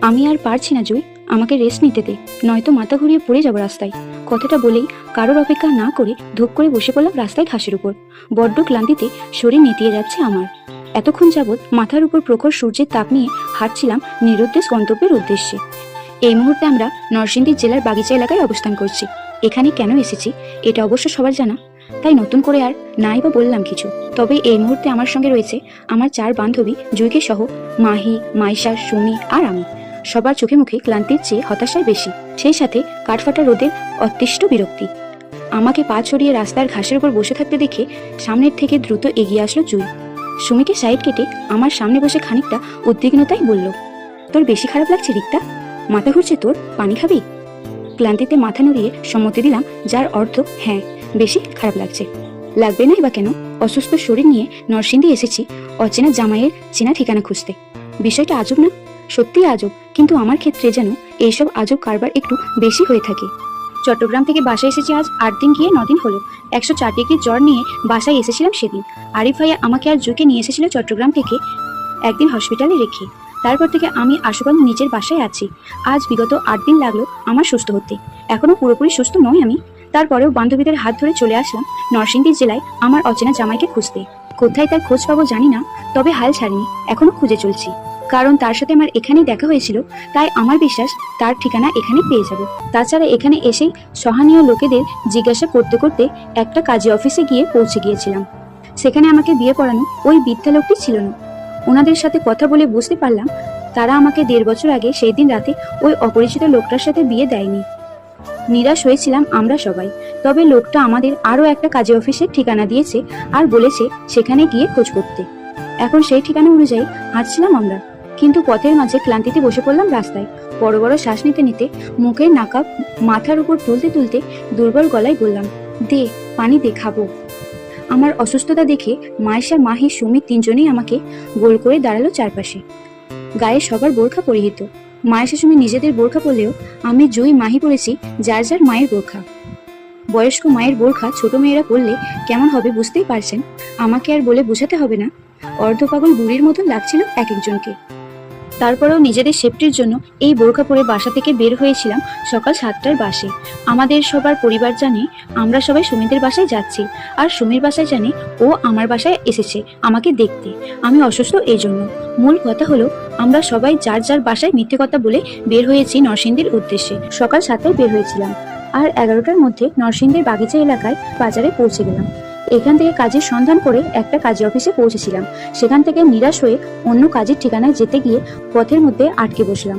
আমি আর পারছি না জুই, আমাকে রেস্ট নিতে দে, নয়তো মাথা ঘুরিয়ে পড়ে যাবো রাস্তায়। কথাটা বলেই কারোর অপেক্ষা না করে ধূপ করে বসে পড়লাম রাস্তায় ঘাসের উপর। বড্ড ক্লান্তিতে শরীর নেতিয়ে যাচ্ছে আমার। এতক্ষণ যাবৎ মাথার উপর প্রখর সূর্যের তাপ নিয়ে হাঁটছিলাম নিরুদ্দেশ গন্তব্যের উদ্দেশ্যে। এই মুহূর্তে আমরা নরসিংদী জেলার বাগিচা এলাকায় অবস্থান করছি। এখানে কেন এসেছি এটা অবশ্য সবার জানা, তাই নতুন করে আর নাই বা বললাম কিছু। তবে এই মুহূর্তে আমার সঙ্গে রয়েছে আমার 4 বান্ধবী জুইকে সহ, মাহি, মাইশা, সুমি আর আমি। সবার চোখে মুখে ক্লান্তির চেয়ে হতাশায় বেশি, সেই সাথে কাঠফাটা রোদের অতিষ্ঠ বিরক্তি। আমাকে পা ছড়িয়ে রাস্তার ঘাসের উপর বসে থাকতে দেখে সামনের থেকে দ্রুত এগিয়ে আসলো জুই। সুমিকে সাইড কেটে আমার সামনে বসে খানিকটা উদ্বিগ্নতাই বলল, তোর বেশি খারাপ লাগছে রিক্তা? মাথা ঘুরছে তোর? পানি খাবি? ক্লান্তিতে মাথা নড়িয়ে সম্মতি দিলাম, যার অর্থ হ্যাঁ, বেশি খারাপ লাগছে। লাগবে নাই বা কেন? অসুস্থ শরীর নিয়ে নরসিংদী এসেছি অচেনা জামাইয়ের চেনা ঠিকানা খুঁজতে। বিষয়টা আজব না? সত্যিই আজব, কিন্তু আমার ক্ষেত্রে যেন এইসব আজব কারবার একটু বেশি হয়ে থাকে। চট্টগ্রাম থেকে বাসায় এসেছি আজ 8 দিন গিয়ে 9 দিন হলো। 104 ডিগ্রি জ্বর নিয়ে বাসায় এসেছিলাম সেদিন। আরিফ ভাইয়া আমাকে আর জুকে নিয়ে এসেছিল চট্টগ্রাম থেকে একদিন হসপিটালে রেখে। তারপর থেকে আমি আশুগঞ্জ নিজের বাসায় আছি। আজ বিগত 8 দিন লাগলো আমার সুস্থ হতে। এখনো পুরোপুরি সুস্থ নই আমি। তারপরেও বান্ধবীদের হাত ধরে চলে আসলাম নরসিংদী জেলায় আমার অচেনা জামাইকে খুঁজতে। কোথায় তার খোঁজ পাবো জানি না, তবে হাল ছাড়িনি, এখনো খুঁজে চলছি। কারণ তার সাথে আমার এখানেই দেখা হয়েছিল, তাই আমার বিশ্বাস তার ঠিকানা এখানে পেয়ে যাব। তাছাড়া এখানে এসেই সহনীয় লোকেদের জিজ্ঞাসা করতে করতে একটা কাজী অফিসে গিয়ে পৌঁছে গিয়েছিলাম। সেখানে আমাকে বিয়ে পড়ানো ওই বৃদ্ধা লোকটি ছিল না। ওনাদের সাথে কথা বলে বুঝতে পারলাম তারা আমাকে 1.5 বছর আগে সেই দিন রাতে ওই অপরিচিত লোকটার সাথে বিয়ে দেয়নি। নিরাশ হয়েছিলাম আমরা সবাই। তবে লোকটা আমাদের আরো একটা কাজী অফিসের ঠিকানা দিয়েছে আর বলেছে সেখানে গিয়ে খোঁজ করতে। এখন সেই ঠিকানা অনুযায়ী হাঁটছিলাম আমরা, কিন্তু পথের মাঝে ক্লান্তিতে বসে পড়লাম রাস্তায়। বড় বড় শ্বাস নিতে নিতে মুখের নাকাব মাথার উপর তুলতে তুলতে দুর্বল গলায় বললাম, দে পানি দে, খাবো। আমার অসুস্থতা দেখে মায়েশা, মাহি, সুমি 3 জনেই আমাকে গোল করে দাঁড়ালো চারপাশে। গায়ে সবার বোরখা পরিহিত। মায়েশা, সুমি নিজেদের বোরখা পরলেও আমি, জুই, মাহি পরেছি যার যার মায়ের বোরখা। বয়স্ক মায়ের বোরখা ছোট মেয়েরা পরলে কেমন হবে বুঝতেই পারছেন। আমাকে আর বলে বোঝাতে হবে না, অর্ধপাগল বুড়ির মতো লাগছিল এক একজনকে। তারপরেও নিজেদের সেফটির জন্য এই বোরখা পরে বাসা থেকে বের হয়েছিলাম সকাল 7টার বাসে। আমাদের সবার পরিবার জানে আমরা সবাই সুমিদের বাসায় যাচ্ছি, আর সুমির বাসায় জানে ও আমার বাসায় এসেছে আমাকে দেখতে। আমি অসুস্থ এই জন্য। মূল কথা হলো আমরা সবাই যার যার বাসায় মিথ্যে কথা বলে বের হয়েছি নরসিংদীর উদ্দেশ্যে। সকাল 7টায় বের হয়েছিলাম, আর 11টার মধ্যে নরসিংদীর বাগিচা এলাকায় বাজারে পৌঁছে গেলাম। এখান থেকে কাজের সন্ধান করে একটা কাজী অফিসে পৌঁছেছিলাম। সেখান থেকে নিরাশ হয়ে অন্য কাজের ঠিকানায় যেতে গিয়ে পথের মধ্যে আটকে বসলাম।